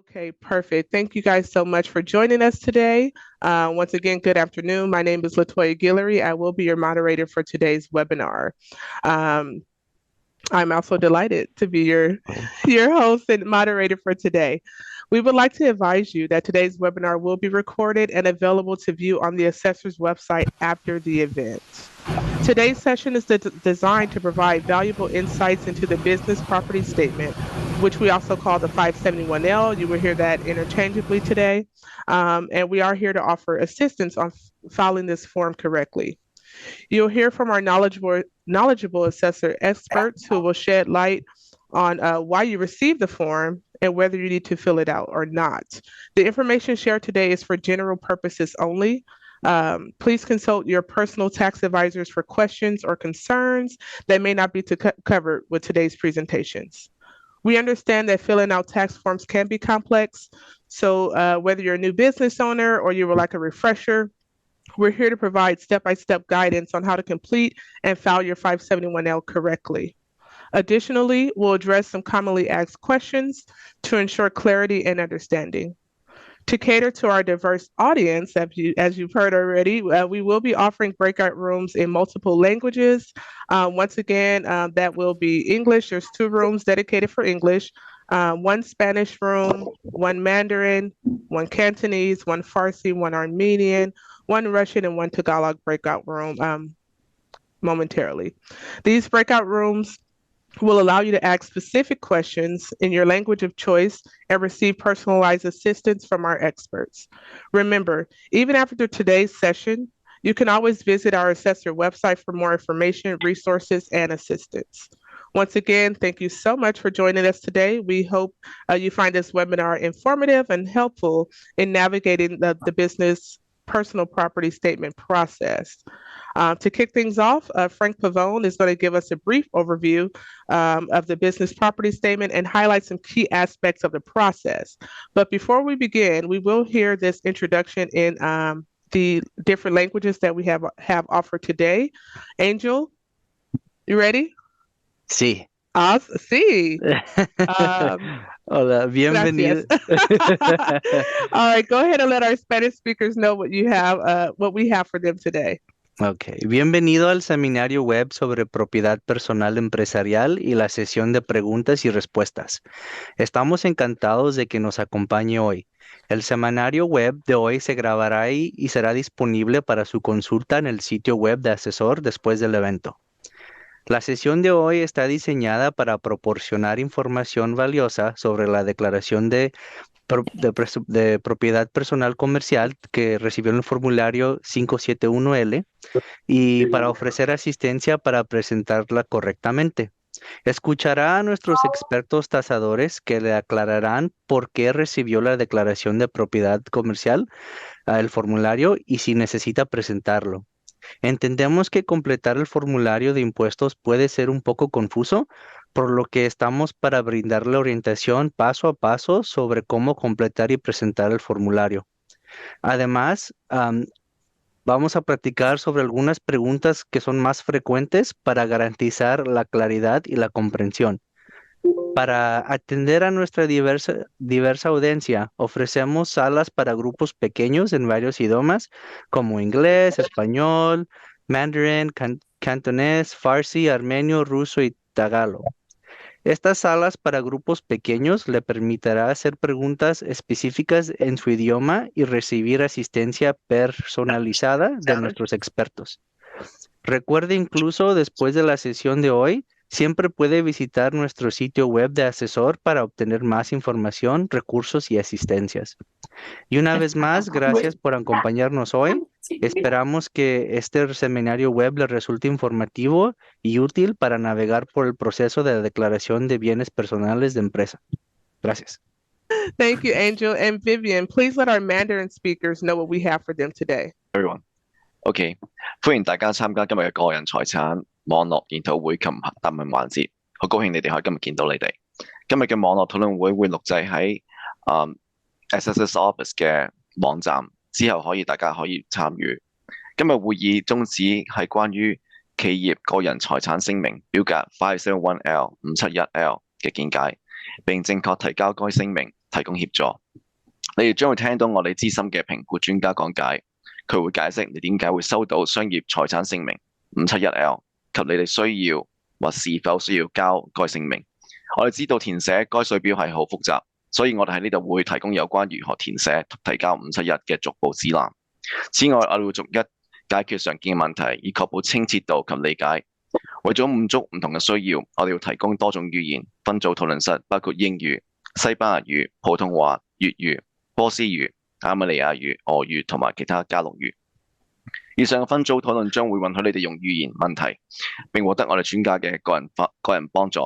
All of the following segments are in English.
Okay, perfect. Thank you guys so much for joining us today. Once again, good afternoon. My name is Latoya Guillory. I will be your moderator for today's webinar. Um, I'm also delighted to be your host and moderator for today. We would like to advise you that today's webinar will be recorded and available to view on the assessor's website after the event. Today's session is designed to provide valuable insights into the business property statement, which we also call the 571L. You will hear that interchangeably today. And we are here to offer assistance on filing this form correctly. You'll hear from our knowledgeable assessor experts who will shed light on why you received the form and whether you need to fill it out or not. The information shared today is for general purposes only. Please consult your personal tax advisors for questions or concerns that may not be covered with today's presentations. We understand that filling out tax forms can be complex, so whether you're a new business owner or you would like a refresher, we're here to provide step-by-step guidance on how to complete and file your 571L correctly. Additionally, we'll address some commonly asked questions to ensure clarity and understanding. To cater to our diverse audience, as you've heard already, we will be offering breakout rooms in multiple languages. Once again, that will be English. There's 2 rooms dedicated for English, 1 Spanish room, 1 Mandarin, 1 Cantonese, 1 Farsi, 1 Armenian, 1 Russian, and 1 Tagalog breakout room momentarily. These breakout rooms will allow you to ask specific questions in your language of choice and receive personalized assistance from our experts. Remember, even after today's session, you can always visit our assessor website for more information, resources, and assistance. Once again, thank you so much for joining us today. We hope you find this webinar informative and helpful in navigating the business personal property statement process. To kick things off, Frank Pavone is going to give us a brief overview of the business property statement and highlight some key aspects of the process. But before we begin, we will hear this introduction in the different languages that we have offered today. Angel, you ready? Sí. Sí. Hola, Gracias. bienvenido. All right, go ahead and let our Spanish speakers know what we have for them today. Ok, bienvenido al seminario web sobre propiedad personal empresarial y la sesión de preguntas y respuestas. Estamos encantados de que nos acompañe hoy. El seminario web de hoy se grabará y será disponible para su consulta en el sitio web de asesor después del evento. La sesión de hoy está diseñada para proporcionar información valiosa sobre la declaración de propiedad personal comercial que recibió en el formulario 571L y para ofrecer asistencia para presentarla correctamente. Escuchará a nuestros expertos tasadores que le aclararán por qué recibió la declaración de propiedad comercial, el formulario y si necesita presentarlo. Entendemos que completar el formulario de impuestos puede ser un poco confuso, por lo que estamos para brindarle orientación paso a paso sobre cómo completar y presentar el formulario. Además, vamos a practicar sobre algunas preguntas que son más frecuentes para garantizar la claridad y la comprensión. Para atender a nuestra diversa audiencia, ofrecemos salas para grupos pequeños en varios idiomas como inglés, español, mandarín, cantonés, farsi, armenio, ruso y tagalo. Estas salas para grupos pequeños le permitirá hacer preguntas específicas en su idioma y recibir asistencia personalizada de nuestros expertos. Recuerde incluso después de la sesión de hoy, siempre puede visitar nuestro sitio web de asesor para obtener más información, recursos y asistencias. Y una vez más, gracias por acompañarnos hoy. Esperamos que este seminario web le resulte informativo y útil para navegar por el proceso de declaración de bienes personales de empresa. Gracias. Thank you, Angel. And Vivian, please let our Mandarin speakers know what we have for them today. Everyone. OK，歡迎大家參加今日嘅個人財產網絡研討會及答問環節。好高興你哋可以今日見到你哋。今日嘅網絡討論會會錄製喺Assessor's Office 嘅網站，之後大家可以參與。今日會議宗旨係關於企業個人財產聲明表格 571L 571L 嘅見解。並正確提交該聲明，提供協助。你哋將會聽到我哋資深嘅評估專家講解，佢會解釋你點解會收到商業財產聲明 571L 及你哋需要或是否需要交該聲明。我哋知道填寫該稅表係好複雜，所以我哋喺呢度會提供有關如何填寫及提交571嘅逐步指南。此外，我哋會逐一解決常見嘅問題，以確保清澈度及理解。為咗滿足唔同嘅需要，我哋要提供多種語言分組討論室，包括英語、西班牙語、普通話、粵語、波斯語、亞美尼亞語、俄語同埋其他加祿語。以上嘅分組討論將會允許你哋用語言問題，並獲得我哋專家嘅個人幫助。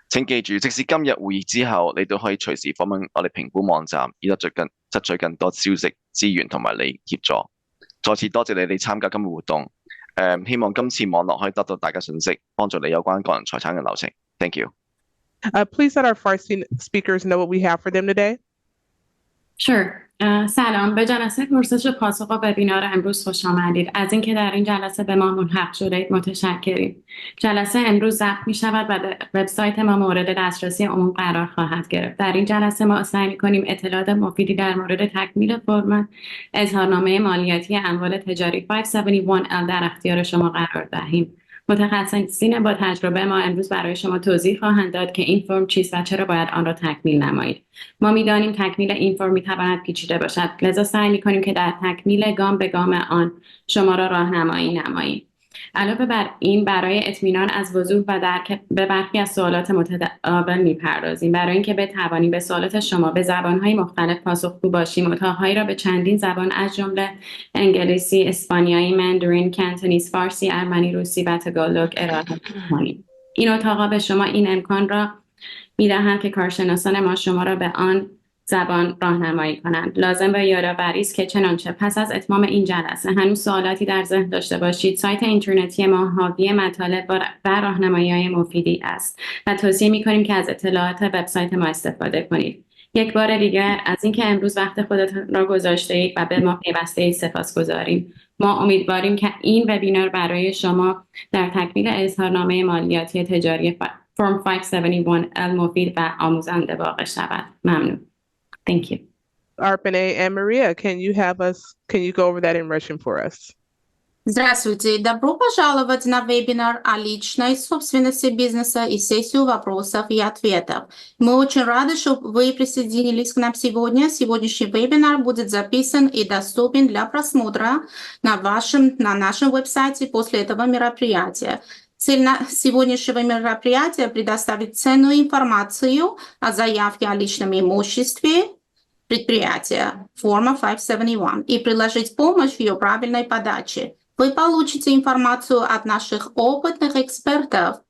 請記住，即使今日會議之後，你都可以隨時訪問我哋評估網站，以得取更多消息、資源同埋你協助。再次多謝你哋參加今日活動。希望今次網絡可以得到大家信息，幫助你有關個人財產嘅流程。Thank you. Please let our Farsi speakers know what we have for them today. Sure. سلام. به جلسه پرسش و پاسخ و وبینار امروز خوش آمدید. از اینکه در این جلسه به ما ملحق شدید متشکریم. جلسه امروز ضبط می شود و در وبسایت ما مورد دسترسی عموم قرار خواهد گرفت. در این جلسه ما سعی می کنیم اطلاعات مفیدی در مورد تکمیل فرم اظهارنامه مالیاتی اموال تجاری 571L در اختیار شما قرار دهیم. متخصصین با تجربه ما امروز برای شما توضیح خواهند داد که این فرم چیست و چرا باید آن را تکمیل نمایید. ما می‌دانیم تکمیل این فرم می‌تواند پیچیده باشد، لذا سعی می‌کنیم که در تکمیل گام به گام آن شما را راهنمایی نماییم. علاوه بر این، برای اطمینان از وضوح و درک به برخی از سوالات متداول می‌پردازیم. برای اینکه بتوانیم به سوالات شما به زبان‌های مختلف پاسخگو باشیم، اتاق‌هایی را به چندین زبان از جمله انگلیسی، اسپانیایی، مندرین، کانتونیز، فارسی، ارمنی، روسی و تگالوگ ارائه می‌کنیم. این اتاق‌ها به شما این امکان را می‌دهند که کارشناسان ما شما را به آن زبان راهنمایی کنند. لازم به یادآوری است که چنانچه پس از اتمام این جلسه هنوز سوالاتی در ذهن داشته باشید، سایت اینترنتی ما حاوی مطالب و راهنمایی‌های مفیدی است و توصیه می‌کنیم که از اطلاعات وبسایت ما استفاده کنید. یک بار دیگر از اینکه امروز وقت خودتان را گذاشته‌اید و به ما پیوسته‌اید سپاسگزاریم. ما امیدواریم که این وبینار برای شما در تکمیل اظهارنامه مالیاتی تجاری فرم 571L مفید و آموزنده واقع شود. ممنون. Thank you. Arpane and Maria, can you go over that in Russian for us? Здравствуйте, добро пожаловать на вебинар о личной собственности бизнеса и сессию вопросов и ответов. Мы очень рады, что вы присоединились к нам сегодня. Сегодняшний вебинар будет записан и доступен для просмотра на нашем веб-сайте после этого мероприятия. Цель сегодняшнего мероприятия предоставить ценную информацию о заявке о личном имуществе предприятия форма 571 и предложить помощь в ее правильной подаче. Вы получите информацию от наших опытных экспертов,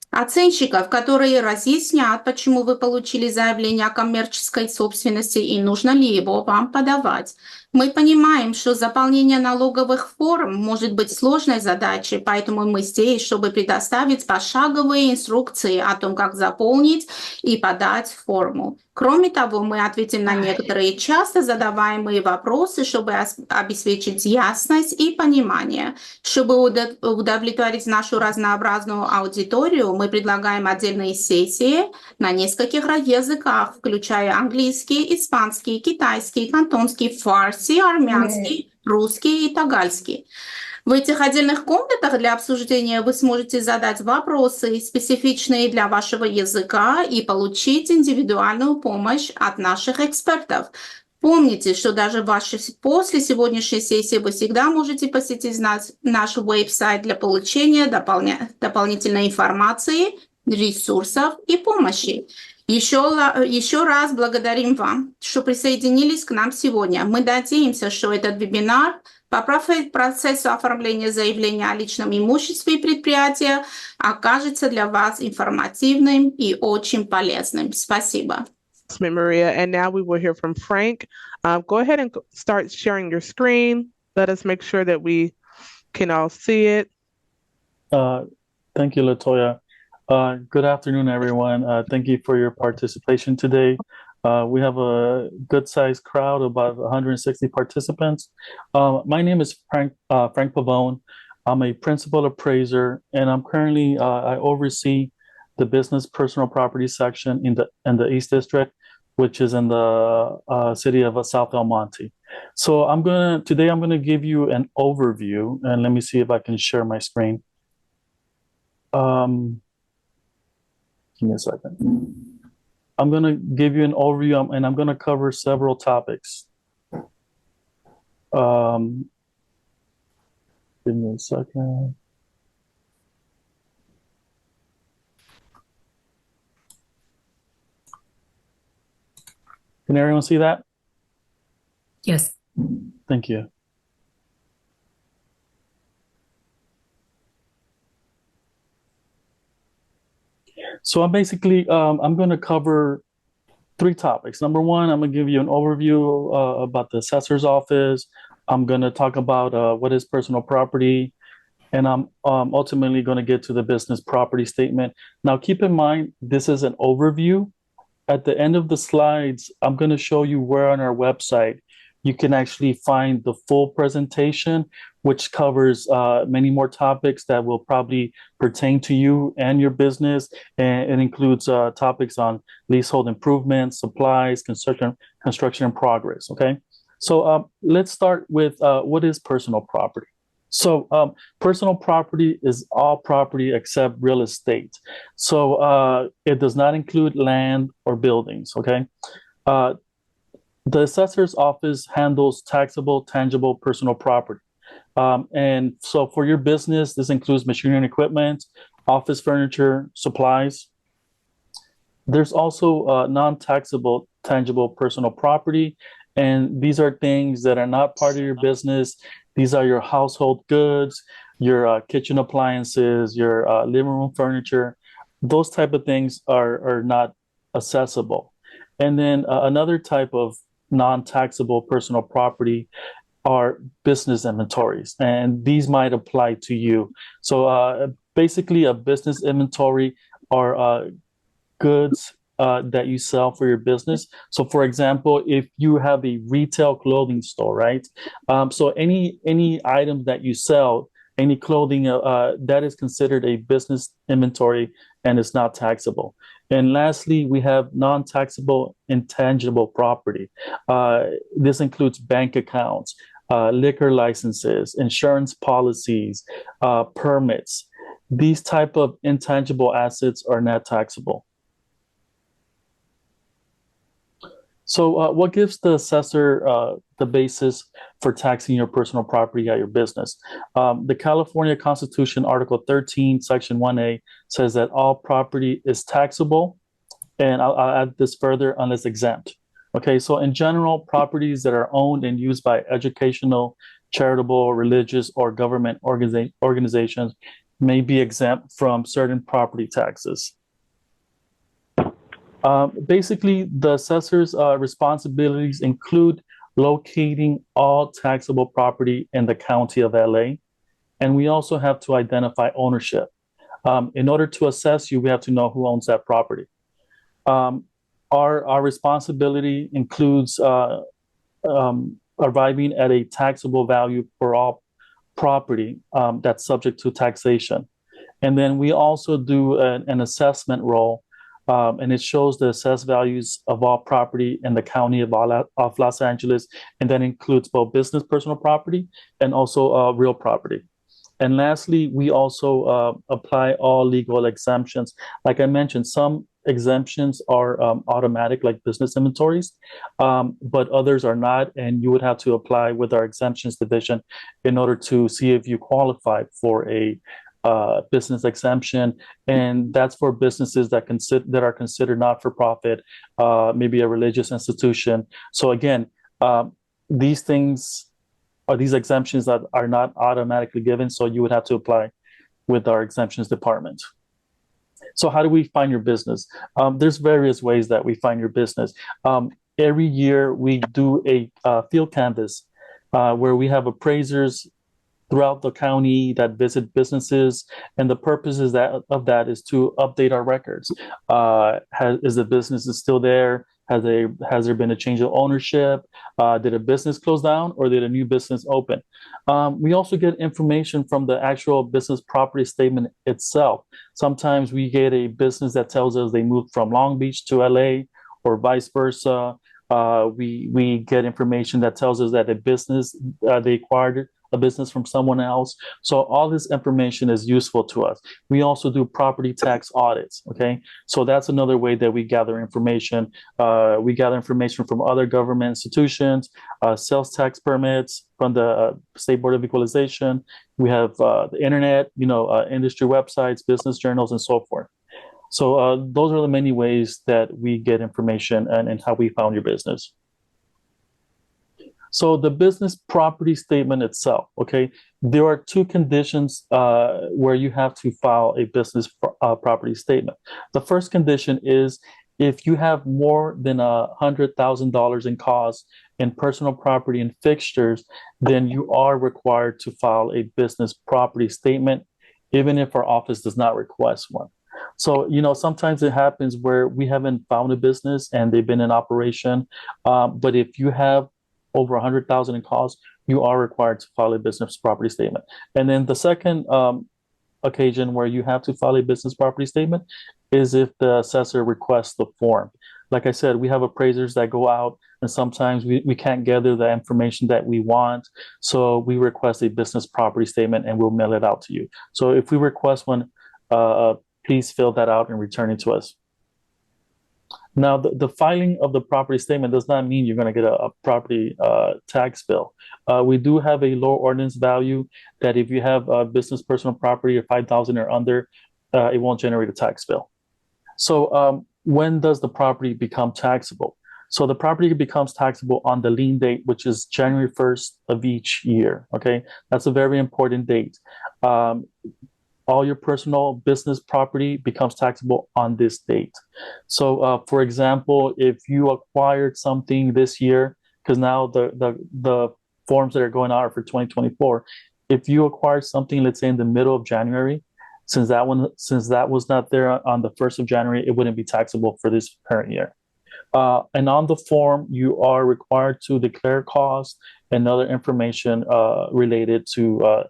оценщиков, которые разъяснят, почему вы получили заявление о коммерческой собственности и нужно ли его вам подавать. Мы понимаем, что заполнение налоговых форм может быть сложной задачей, поэтому мы здесь, чтобы предоставить пошаговые инструкции о том, как заполнить и подать форму. Кроме того, мы ответим на некоторые часто задаваемые вопросы, чтобы обеспечить ясность и понимание. Чтобы удовлетворить нашу разнообразную аудиторию, мы предлагаем отдельные сессии на нескольких языках, включая английский, испанский, китайский, кантонский, фарси, армянский, русский и тагальский. В этих отдельных комнатах для обсуждения вы сможете задать вопросы, специфичные для вашего языка, и получить индивидуальную помощь от наших экспертов. Помните, что даже после сегодняшней сессии вы всегда можете посетить наш веб-сайт для получения дополнительной информации, ресурсов и помощи. Еще раз благодарим вам, что присоединились к нам сегодня. Мы надеемся, что этот вебинар по процессу оформления заявления о личном имуществе предприятия окажется для вас информативным и очень полезным. Спасибо. Maria, and now we will hear from Frank. Go ahead and start sharing your screen. Let us make sure that we can all see it. Thank you, LaToya. Good afternoon, everyone. Thank you for your participation today. We have a good-sized crowd, about 160 participants. My name is Frank Pavone. I'm a principal appraiser, and I'm currently, I oversee the business personal property section in the East District, which is in the city of South El Monte. So today I'm gonna give you an overview, and let me see if I can share my screen. Give me a second. I'm gonna give you an overview, and I'm gonna cover several topics. Give me a second. Can everyone see that? Yes. Thank you. So I'm going to cover three topics. Number one, I'm going to give you an overview about the assessor's office. I'm going to talk about what is personal property, and I'm ultimately going to get to the business property statement. Now, keep in mind, this is an overview. At the end of the slides, I'm going to show you where on our website you can actually find the full presentation, which covers many more topics that will probably pertain to you and your business. And it includes topics on leasehold improvements, supplies, construction in progress, okay? So let's start with what is personal property? So personal property is all property except real estate. So it does not include land or buildings, okay? The assessor's office handles taxable, tangible personal property. And so for your business, this includes machinery and equipment, office furniture, supplies. There's also non-taxable, tangible personal property. And these are things that are not part of your business. These are your household goods, your kitchen appliances, your living room furniture. Those type of things are not accessible. And then another type of non-taxable personal property are business inventories, and these might apply to you. So basically, a business inventory are goods that you sell for your business. So for example, if you have a retail clothing store, right? So any item that you sell, any clothing, that is considered a business inventory and is not taxable. And lastly, we have non-taxable intangible property. This includes bank accounts, liquor licenses, insurance policies, permits. These type of intangible assets are not taxable. So what gives the assessor the basis for taxing your personal property at your business? The California Constitution, Article 13, Section 1A says that all property is taxable, and I'll add this further, unless exempt. Okay, so in general, properties that are owned and used by educational, charitable, religious, or government organizations may be exempt from certain property taxes. Basically, the assessor's responsibilities include locating all taxable property in the county of LA. And we also have to identify ownership. In order to assess you, we have to know who owns that property. Our responsibility includes arriving at a taxable value for all property that's subject to taxation. And then we also do an assessment role, and it shows the assessed values of all property in the county of Los Angeles, and that includes both business personal property and also real property. And lastly, we also apply all legal exemptions. Like I mentioned, some exemptions are automatic, like business inventories, but others are not, and you would have to apply with our exemptions division in order to see if you qualify for a business exemption, and that's for businesses that are considered not-for-profit, maybe a religious institution. So again, these things are these exemptions that are not automatically given, so you would have to apply with our exemptions department. So how do we find your business? There's various ways that we find your business. Every year we do a field canvas where we have appraisers throughout the county that visit businesses, and the purpose is of that is to update our records. Is the business still there? Has there been a change of ownership? Did a business close down, or did a new business open? We also get information from the actual business property statement itself. Sometimes we get a business that tells us they moved from Long Beach to LA, or vice versa. We get information that tells us that a business they acquired a business from someone else. So all this information is useful to us. We also do property tax audits. Okay, so that's another way that we gather information. We gather information from other government institutions, sales tax permits from the State Board of Equalization. We have the internet, industry websites, business journals, and so forth. So those are the many ways that we get information and how we found your business. So the business property statement itself, okay, there are two conditions where you have to file a business property statement. The first condition is if you have more than $100,000 in costs in personal property and fixtures, then you are required to file a business property statement, even if our office does not request one. So, sometimes it happens where we haven't found a business and they've been in operation. But if you have over 100,000 in costs, you are required to file a business property statement. And then the second occasion where you have to file a business property statement is if the assessor requests the form. Like I said, we have appraisers that go out, and sometimes we can't gather the information that we want. So we request a business property statement and we'll mail it out to you. So if we request one, please fill that out and return it to us. Now, the filing of the property statement does not mean you're going to get a property tax bill. We do have a low ordinance value that if you have a business personal property of 5,000 or under, it won't generate a tax bill. So when does the property become taxable? So the property becomes taxable on the lien date, which is January 1st of each year. Okay, that's a very important date. All your personal business property becomes taxable on this date. So, for example, if you acquired something this year, because now the forms that are going out are for 2024, if you acquired something, let's say in the middle of January, since that was not there on the 1st of January, it wouldn't be taxable for this current year. And on the form, you are required to declare costs and other information related to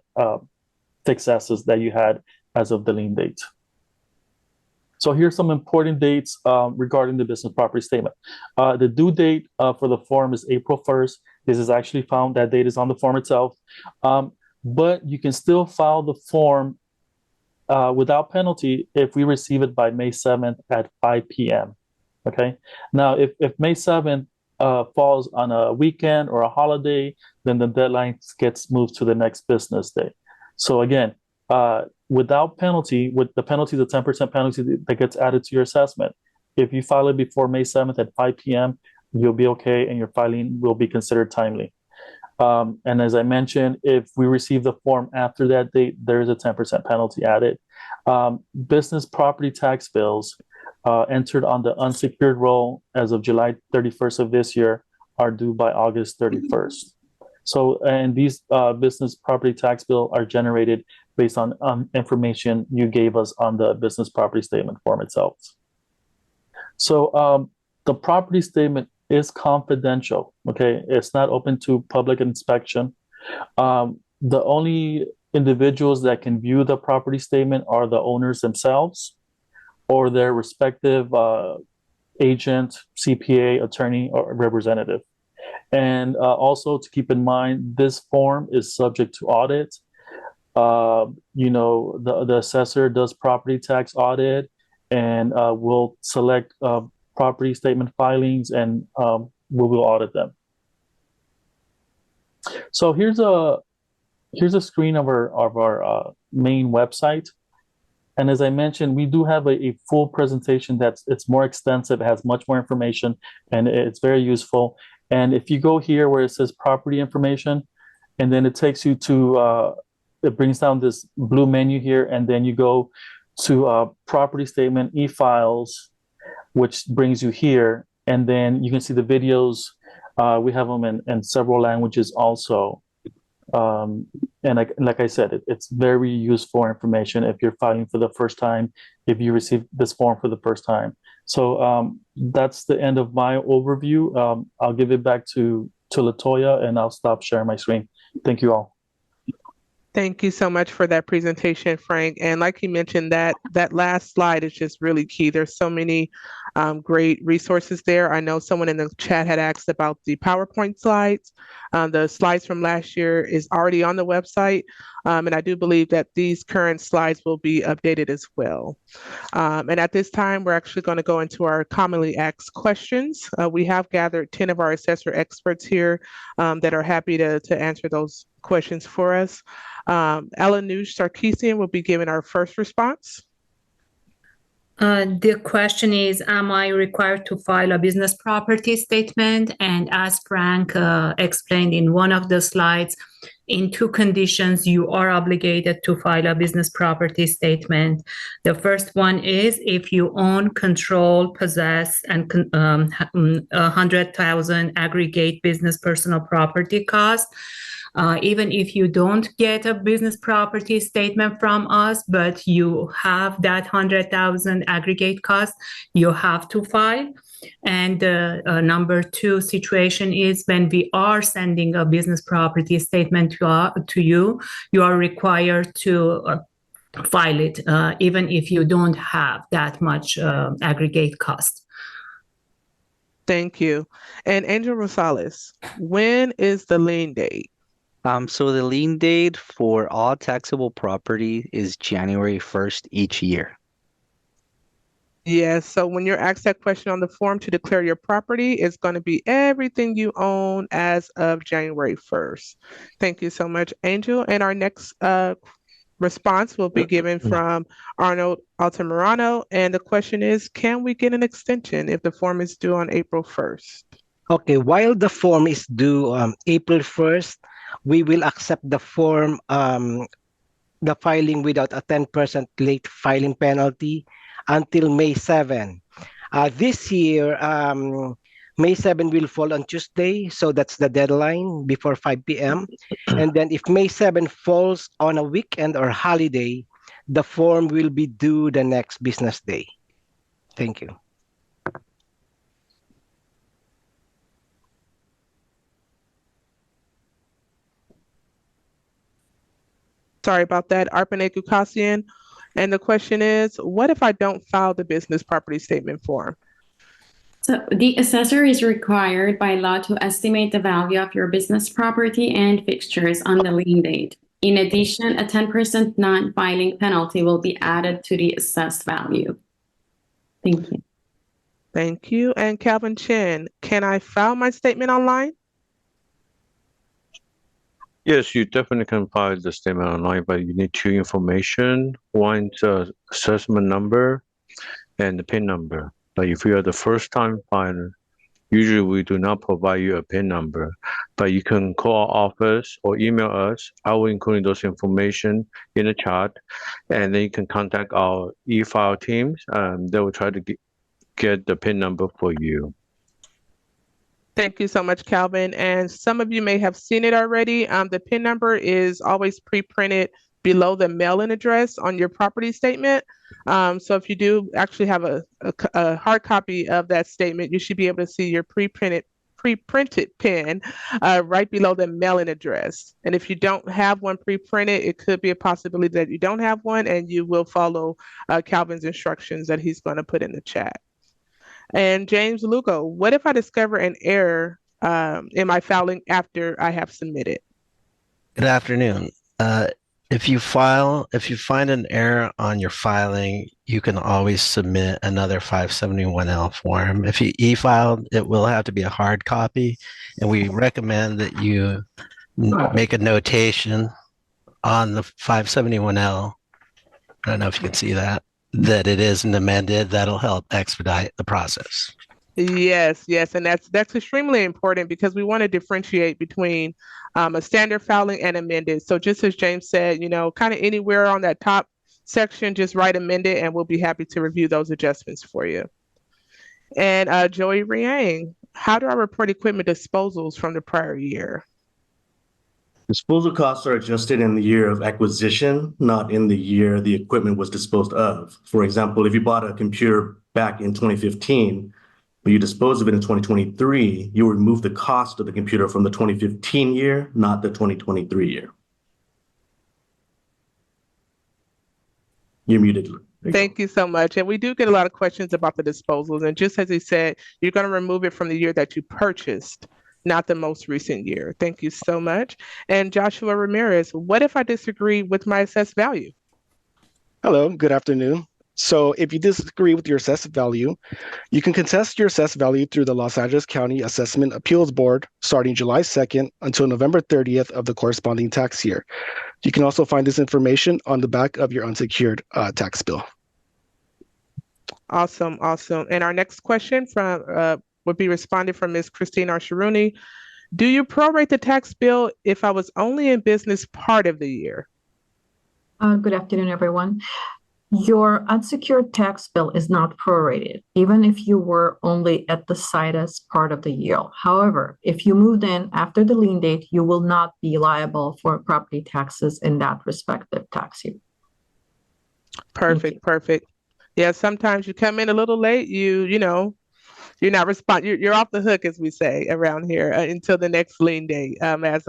fixed assets that you had as of the lien date. So here's some important dates regarding the business property statement. The due date for the form is April 1st. This is actually found, that date is on the form itself. But you can still file the form without penalty if we receive it by May 7th at 5 p.m. Okay. Now, if May 7th falls on a weekend or a holiday, then the deadline gets moved to the next business day. So again, without penalty, with the penalty, the 10% penalty that gets added to your assessment, if you file it before May 7th at 5 p.m., you'll be okay and your filing will be considered timely. And as I mentioned, if we receive the form after that date, there is a 10% penalty added. Business property tax bills entered on the unsecured roll as of July 31st of this year are due by August 31st. So, and these business property tax bill are generated based on information you gave us on the business property statement form itself. So the property statement is confidential, okay? It's not open to public inspection. The only individuals that can view the property statement are the owners themselves or their respective agent, CPA, attorney, or representative. And also to keep in mind, this form is subject to audit. The assessor does property tax audit and will select property statement filings and we will audit them. So here's a screen of our main website. And as I mentioned, we do have a full presentation it's more extensive, it has much more information, and it's very useful. And if you go here where it says property information, and then it takes you to, it brings down this blue menu here, and then you go to property statement e-files, which brings you here. And then you can see the videos. We have them in several languages also. And like I said, it's very useful information if you're filing for the first time, if you receive this form for the first time. So that's the end of my overview. I'll give it back to Latoya, and I'll stop sharing my screen. Thank you all. Thank you so much for that presentation, Frank. And like you mentioned, that last slide is just really key. There's so many great resources there. I know someone in the chat had asked about the PowerPoint slides. The slides from last year is already on the website. And I do believe that these current slides will be updated as well. And at this time, we're actually going to go into our commonly asked questions. We have gathered 10 of our assessor experts here that are happy to answer those questions for us. Eleanoush Sarkeesian will be giving our first response. The question is, am I required to file a business property statement? And as Frank explained in one of the slides, in two conditions, you are obligated to file a business property statement. The first one is if you own, control, possess, and 100,000 aggregate business personal property cost. Even if you don't get a business property statement from us, but you have that 100,000 aggregate cost, you have to file. And the number two situation is when we are sending a business property statement to you, you are required to file it, even if you don't have that much aggregate cost. Thank you. And Angel Rosales, when is the lien date? So the lien date for all taxable property is January 1st each year. Yes, so when you're asked that question on the form to declare your property, it's going to be everything you own as of January 1st. Thank you so much, Angel. And our next response will be given from Arnold Altamirano. And the question is, can we get an extension if the form is due on April 1st? Okay, while the form is due April 1st, we will accept the form, the filing without a 10% late filing penalty until May 7. This year, May 7 will fall on Tuesday, so that's the deadline before 5 p.m. And then if May 7 falls on a weekend or holiday, the form will be due the next business day. Thank you. Sorry about that, Arpane Gukasian. And the question is, what if I don't file the business property statement form? So the assessor is required by law to estimate the value of your business property and fixtures on the lien date. In addition, a 10% non-filing penalty will be added to the assessed value. Thank you. Thank you. And Calvin Chen, can I file my statement online? Yes, you definitely can file the statement online, but you need two information. One is assessment number and the PIN number. But if you are the first time filer, usually we do not provide you a PIN number, but you can call our office or email us. I will include those information in the chat, and then you can contact our e-file teams. They will try to get the PIN number for you. Thank you so much, Calvin. And some of you may have seen it already. The PIN number is always pre-printed below the mailing address on your property statement. So if you do actually have a hard copy of that statement, you should be able to see your pre-printed PIN right below the mailing address. And if you don't have one pre-printed, it could be a possibility that you don't have one, and you will follow Calvin's instructions that he's going to put in the chat. And James Lugo, what if I discover an error in my filing after I have submitted? Good afternoon. If you find an error on your filing, you can always submit another 571L form. If you e-filed, it will have to be a hard copy, and we recommend that you make a notation on the 571L. I don't know if you can see that it isn't amended. That'll help expedite the process. Yes, and that's extremely important because we want to differentiate between a standard filing and amended. So just as James said, kind of anywhere on that top section, just write amended, and we'll be happy to review those adjustments for you. And Joey Riang, how do I report equipment disposals from the prior year? Disposal costs are adjusted in the year of acquisition, not in the year the equipment was disposed of. For example, if you bought a computer back in 2015, but you dispose of it in 2023, you remove the cost of the computer from the 2015 year, not the 2023 year. You're muted. Thank you so much. And we do get a lot of questions about the disposals. And just as he said, you're going to remove it from the year that you purchased, not the most recent year. Thank you so much. And Joshua Ramirez, what if I disagree with my assessed value? Hello, good afternoon. So if you disagree with your assessed value, you can contest your assessed value through the Los Angeles County Assessment Appeals Board starting July 2nd until November 30th of the corresponding tax year. You can also find this information on the back of your unsecured tax bill. Awesome, awesome. And our next question from would be responded from Ms. Christine Arshiruni. Do you prorate the tax bill if I was only in business part of the year? Good afternoon, everyone. Your unsecured tax bill is not prorated, even if you were only at the site as part of the year. However, if you moved in after the lien date, you will not be liable for property taxes in that respective tax year. Perfect, perfect. Yeah, sometimes you come in a little late, you know, you're not you're off the hook, as we say around here, until the next lien date, as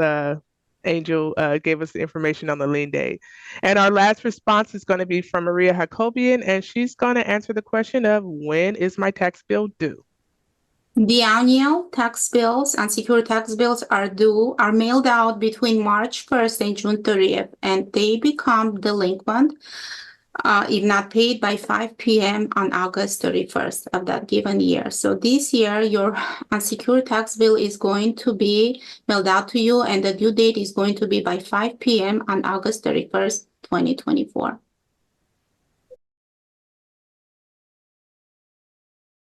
Angel gave us the information on the lien date. And our last response is going to be from Maria Jacobian, and she's going to answer the question of when is my tax bill due? The annual tax bills and secured tax bills are mailed out between March 1st and June 30th, and they become delinquent if not paid by 5 p.m. on August 31st of that given year. So this year, your unsecured tax bill is going to be mailed out to you, and the due date is going to be by 5 p.m. on August 31st, 2024.